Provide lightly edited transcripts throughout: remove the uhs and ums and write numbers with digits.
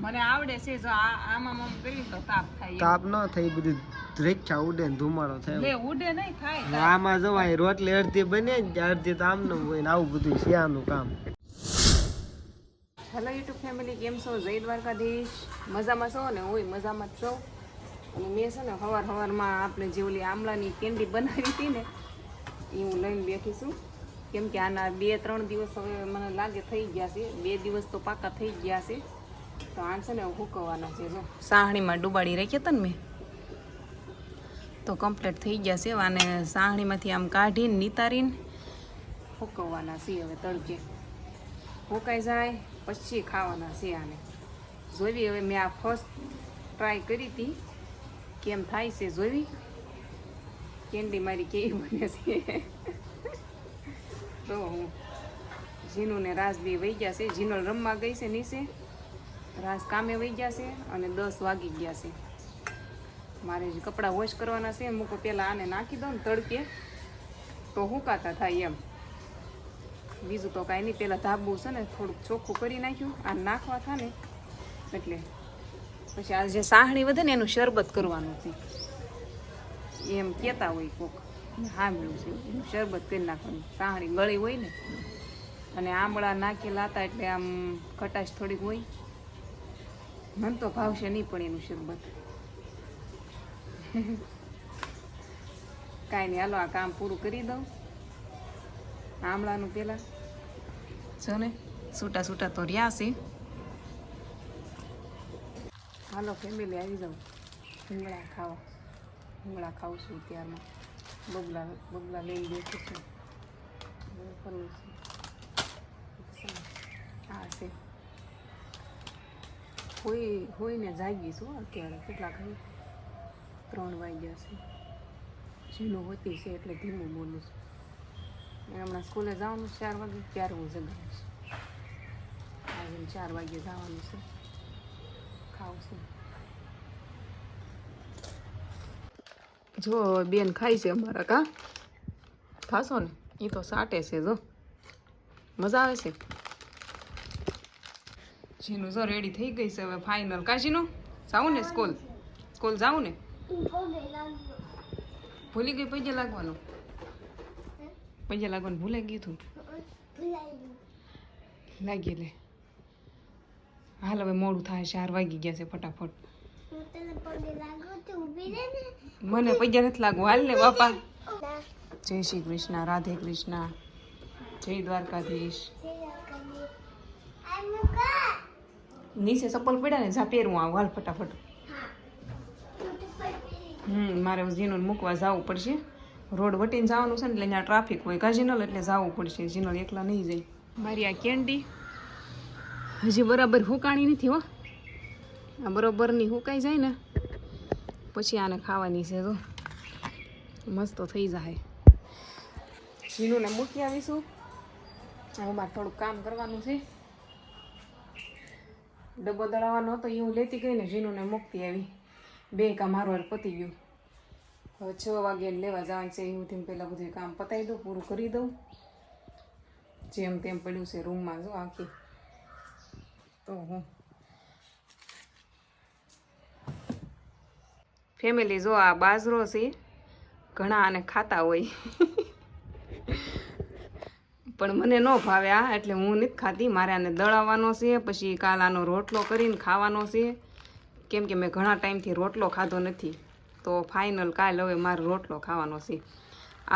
મને આવડે છે જો આમાં મમ કરી તો તાપ થાય તાપ ન થઈ બધું રેખા ઉડે ને ધુમાડો થાય લે ઉડે નહીં થાય આમાં જવાય રોટલી અડધી બને ને અડધી તો આમનું હોય ને આવું બધું શિયાનું કામ. હેલો યુટ્યુબ ફેમિલી, કેમ છો? જય દ્વારકાધીશ. મજામાં છો ને? હોય મજામાં જ છો. અને મેં છે ને સવારમાં આપણે જે ઓલી આમળાની કેન્ડી બનાવી હતી ને એ હું લઈને બેઠી છું. કેમ કે આના 2-3 દિવસ હવે મને લાગે થઈ ગયા છે. 2 દિવસ તો પાકા થઈ ગયા છે. તો આ છે ને હુકવવાના છે. જો સાહણીમાં ડુબાડી રાખ્યા હતા ને મેં, તો કમ્પ્લીટ થઈ ગયા છે. અને સાહણીમાંથી આમ કાઢીને નિતારીને હુકવવાના છે. હવે તડકે હુકાઈ જાય પછી ખાવાના છે આને. જોવી હવે મેં આ ફર્સ્ટ ટ્રાય કરી હતી, કેમ થાય છે જોવી. કેન્ડી મારી કેવી બને છે. તો હું જીનું ને રાસ બી વહી ગયા છે. જીનલ રમવા ગઈ છે નીચે, રાસ કામે વહી ગયા છે અને 10 વાગી ગયા છે. મારે જે કપડાં વોશ કરવાના છે મૂકો પહેલાં આને નાખી દઉં ને તડકે તો હુકાતા થાય એમ. બીજું તો કાંઈ નહીં. પહેલાં ધાબુ છે ને થોડુંક ચોખ્ખું કરી નાખ્યું, આ નાખવા થાય ને એટલે પછી આ જે સાહણી વધે ને એનું શરબત કરવાનું છે એમ કહેતા હોય કોક, સાંભળ્યું છે. એનું શરબત કરી નાખવાનું. સાહણી ગળી હોય ને અને આંબળા નાખેલા હતા એટલે આમ ખટાશ થોડીક હોય. મને તો ભાવશે નહીં પણ એનું શરબત. કાંઈ નહીં, હાલો આ કામ પૂરું કરી દઉં આમળાનું. પેલા જો ને છૂટા છૂટા તો રહ્યા છે. હાલો ફેમિલી, આવી જાઉં ભૂંગળા ખાવા. ભૂંગળા ખાઉં છું ત્યારમાં. બગલા લઈને બેઠું છું. કરવું છે હા છે. હોઈને જાગી છું અત્યારે. કેટલા ખાઈ 3 વાગ્યા છે. ઝીણું હોતી છે એટલે ધીમું બોલું છું. હમણાં સ્કૂલે જવાનું 4 વાગે, ત્યારે હું જગાવીશ. આજે 4 વાગે જવાનું છે. ખાવું છે. જો બેન ખાઈ છે અમારા. કા ખાશો ને? એ તો સાટે છે. જો મજા આવે છે. જીનું જો રેડી થઈ ગઈ છે હવે ફાઇનલ. કાશીનું જાવું ને સ્કૂલ જાવું ને? ભૂલી ગઈ પૈસા લાગવાનું. પૈસા લાગવાનું ભૂલાઈ ગયું હતું. લાગી લે. હાલ હવે મોડું થાય. 4 વાગી ગયા છે. ફટાફટ મને પૈસા નથી લાગવું. હાલ ને બાપા. જય શ્રી કૃષ્ણ, રાધે કૃષ્ણ, જય દ્વારકાધીશ. નીચે ચપ્પલ પડ્યા ને, જા પહેરવું આવું. હાલ ફટાફટ. મારે જીનોને મૂકવા જવું પડશે. રોડ વટીને જવાનું છે ને એટલે અહીંયા ટ્રાફિક હોય કાજીનલ, એટલે જવું પડશે. જીનલ એકલા નહીં જાય. મારી આ કેન્ડી હજી બરાબર હુકાણી નથી હો. આ બરોબરની હુકાઈ જાય ને પછી આને ખાવાની છે. તો મસ્ત થઈ જાય. જીનુને મૂકી આવીશું. હવે મારે થોડુંક કામ કરવાનું છે. ડબ્બો દળાવવાનો હતો એ હું લેતી ગઈ ને જીનુને મૂકતી આવી. 2 કામ મારું પતી ગયું. હવે 6 વાગે લેવા જવાનું છે. એવું તેમ પહેલાં બધું કામ પતાવી દઉં, પૂરું કરી દઉં. જેમ તેમ પડ્યું છે રૂમમાં જો આખી. તો હું ફેમિલી જો આ બાજરો છે. ઘણા આને ખાતા હોય પણ મને ન ભાવે આ, એટલે હું નથી ખાતી. મારે આને દળાવવાનો છે, પછી કાલ આનો રોટલો કરીને ખાવાનો છે. કેમ કે મેં ઘણા ટાઈમથી રોટલો ખાધો નથી. તો ફાઇનલ કાલ હવે મારે રોટલો ખાવાનો છે.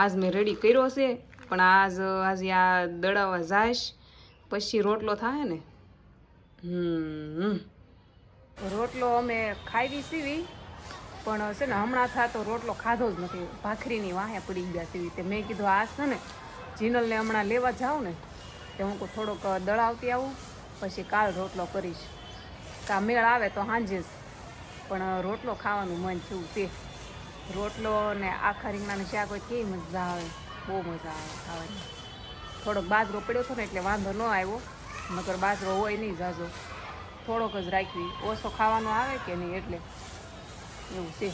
આજ મેં રેડી કર્યો છે પણ આજે આ દળાવવા જાઈશ પછી રોટલો થાય ને. રોટલો અમે ખાવી સીવી પણ છે ને હમણાં થતો રોટલો ખાધો જ નથી. ભાખરીની વાહે પડી ગયા સીવી. તે મેં કીધું આ છે ને જીનલને હમણાં લેવા જાઉં ને તે હું થોડોક દળાવતી આવું, પછી કાલ રોટલો કરીશ. કા મેળ આવે તો સાંજે જ, પણ રોટલો ખાવાનું મન થયું છે. રોટલો ને આખા રીંગણાનું શાક હોય કેવી મજા આવે. બહુ મજા આવે ખાવાની. થોડોક બાજરો પડ્યો હતો ને એટલે વાંધો ન આવ્યો, નકર બાજરો હોય નહીં જાજો. થોડોક જ રાખવી. ઓછો ખાવાનો આવે કે નહીં એટલે એવું છે.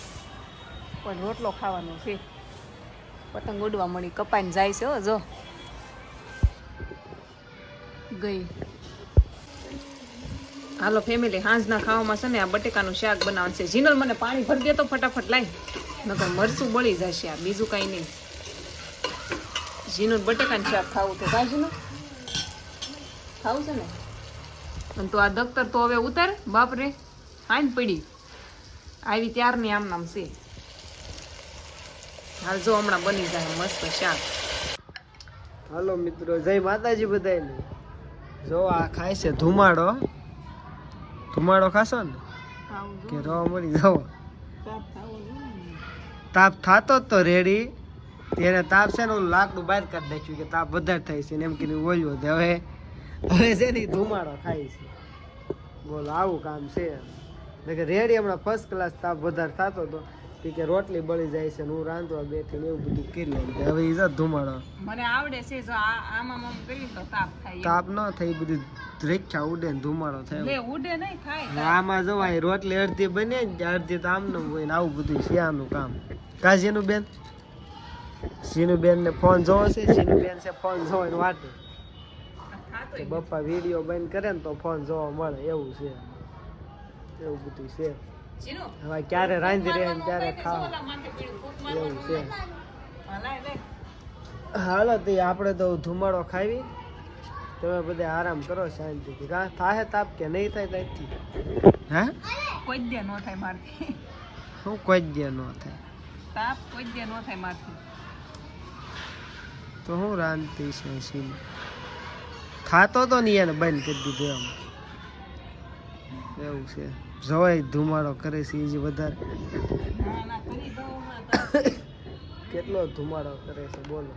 પણ રોટલો ખાવાનો છે. પતંગ ઉડવા મળી કપાઈને જાય છે. હો જો ગઈ હાલો ફેમિલી, સાંજના ખાવામાં છે ને આ બટેકાનું શાક બનાવવાનું છે. જીનલ મને પાણી ભરી દે તો ફટાફટ લાઈ, નકર મરચું બળી જશે. આ બીજું કાંઈ નહીં. જીનલ બટેકાનું શાક ખાવું છે. કાંઈ જીનલ ખાવું છે ને? અને તો આ દફતર તો હવે ઉતાર, બાપરે હાઈન પડી આવી ત્યારની આમ નામ છે. હાલ જો હમણાં બની જાય મસ્ત શાક. હાલો મિત્રો, જય માતાજી બધાને. જો આ ખાય છે ધુમાડો. ધુમાડો ખાશો ને કે રવા મળી જાવ? તાપ થાતો જ તો રેડી. તેને તાપ છે ને ઓલું લાકડું બહાર કાઢી નાખ્યું કે તાપ વધારે થાય છે ને એમ કરીને ઓળ્યો. હવે છે ને ધુમાડો ખાય છે. બોલો આવું કામ છે. કે રેડી હમણાં ફર્સ્ટ ક્લાસ તાપ વધારે થતો હતો કે રોટલી બળી જાય છે ને હું રાંધવા બેઠીને એવું બધું કરી લઉં. હવે એ ધુમાડો મને આવડે છે. જો આમાં આમ કરી તો તાપ થાય. તાપ ન થાય, બધું રેખા ઉડે ને ધુમાડો થાય. લે ઉડે નહીં થાય. આમાં જવાય રોટલી અડધી બને ને અડધી તો આમનું હોય ને આવું બધું શિયાનું કામ. કાજીનું બેન, સીનું બેન ને ફોન જોવો છે. સીનું બેન છે ફોન જોવો ને વાટે કે પપ્પા વિડીયો બંધ કરે ને તો ફોન જોવા મળે. એવું છે, એવું બધું છે. હવે ક્યારે રાંધી રહે ને ક્યારે ખાવ એવું છે. હાલો તો આપણે તો ધુમાડો ખાવી. તમે બધા આરામ કરો શાંતિથી. કા થાય તાપ કે નહીં થાય ત્યાંથી? હે કોઈ દે નો થાય મારથી. શું કોઈ દે ન થાય? તાપ કોઈ દે નો થાય મારથી. તો હું રાંધતી છે સીન ખાતો તો નહીં એને બંધ કરી દીધું એમ. એવું છે. જવાય ધુમાડો કરે છે એ વધારે. કેટલો ધુમાડો કરે છે બોલો.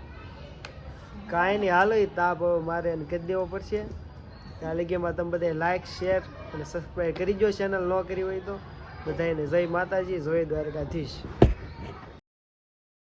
કાંઈ નહીં, હાલો એ તાપ મારે એને કરી દેવો પડશે. ત્યાં લગીમાં તમે બધા લાઈક, શેર અને સબસ્ક્રાઈબ કરી દો ચેનલ ન કરી હોય તો. બધાને જય માતાજી, જય દ્વારકાધીશ.